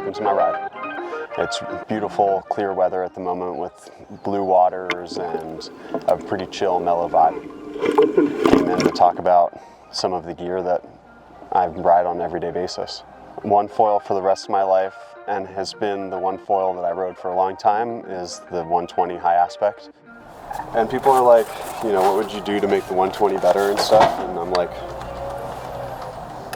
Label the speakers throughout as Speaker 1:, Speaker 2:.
Speaker 1: welcome to my ride. It's beautiful, clear weather at the moment with blue waters and a pretty chill, mellow vibe. Came in to talk about some of the gear that I ride on an everyday basis. One foil for the rest of my life, and has been the one foil that I rode for a long time, is the 120 high aspect. And people are like, you know, what would you do to make the 120 better and stuff? And I'm like,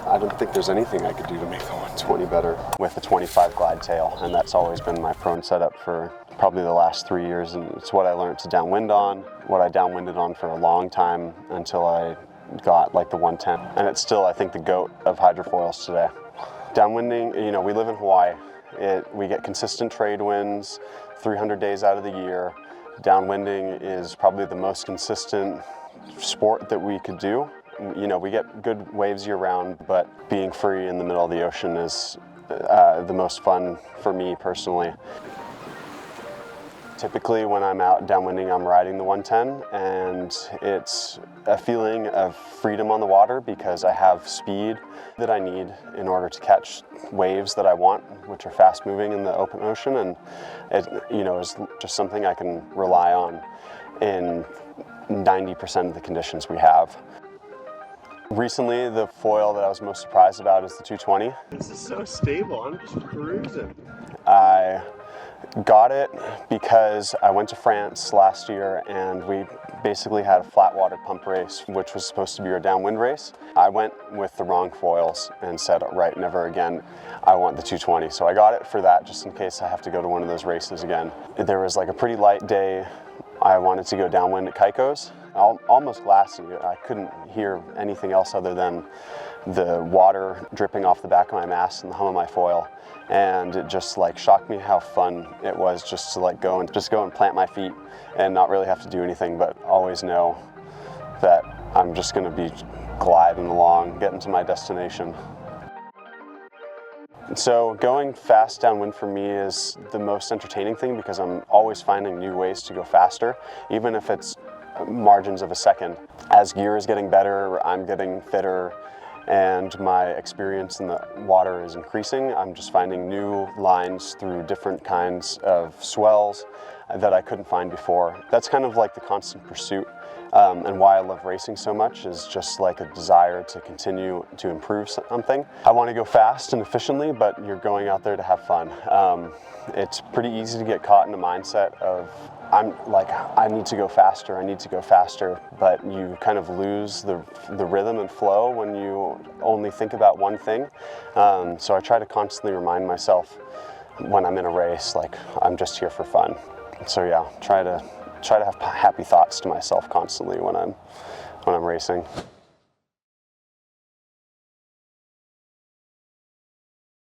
Speaker 1: I don't think there's anything I could do to make the 120 better with a 25 glide tail, and that's always been my prone setup for probably the last 3 years, and it's what I learned to downwind on, what I downwinded on for a long time until I got like the 110, and it's still, I think, the GOAT of hydrofoils today. Downwinding, you know, we live in Hawaii. We get consistent trade winds 300 days out of the year. Downwinding is probably the most consistent sport that we could do. You know, we get good waves year round, but being free in the middle of the ocean is the most fun for me personally. Typically when I'm out downwinding, I'm riding the 110, and it's a feeling of freedom on the water because I have speed that I need in order to catch waves that I want, which are fast moving in the open ocean, and it, you know, is just something I can rely on in 90% of the conditions we have. Recently, the foil that I was most surprised about is the 220.
Speaker 2: This is so stable, I'm just cruising.
Speaker 1: I got it because I went to France last year and we basically had a flat water pump race, which was supposed to be our downwind race. I went with the wrong foils and said, right, never again, I want the 220. So I got it for that, just in case I have to go to one of those races again. There was like a pretty light day. I wanted to go downwind at Keiko's. Almost glassy. I couldn't hear anything else other than the water dripping off the back of my mast and the hum of my foil. And it just like shocked me how fun it was just to like go and plant my feet and not really have to do anything, but always know that I'm just going to be gliding along, getting to my destination. So going fast downwind for me is the most entertaining thing because I'm always finding new ways to go faster, even if it's margins of a second. As gear is getting better, I'm getting fitter, and my experience in the water is increasing. I'm just finding new lines through different kinds of swells that I couldn't find before. That's kind of like the constant pursuit, and why I love racing so much is just like a desire to continue to improve something. I want to go fast and efficiently, but you're going out there to have fun. It's pretty easy to get caught in a mindset of, I'm like, I need to go faster, but you kind of lose the rhythm and flow when you only think about one thing. So I try to constantly remind myself when I'm in a race, like, I'm just here for fun. So yeah, try to have happy thoughts to myself constantly when I'm racing.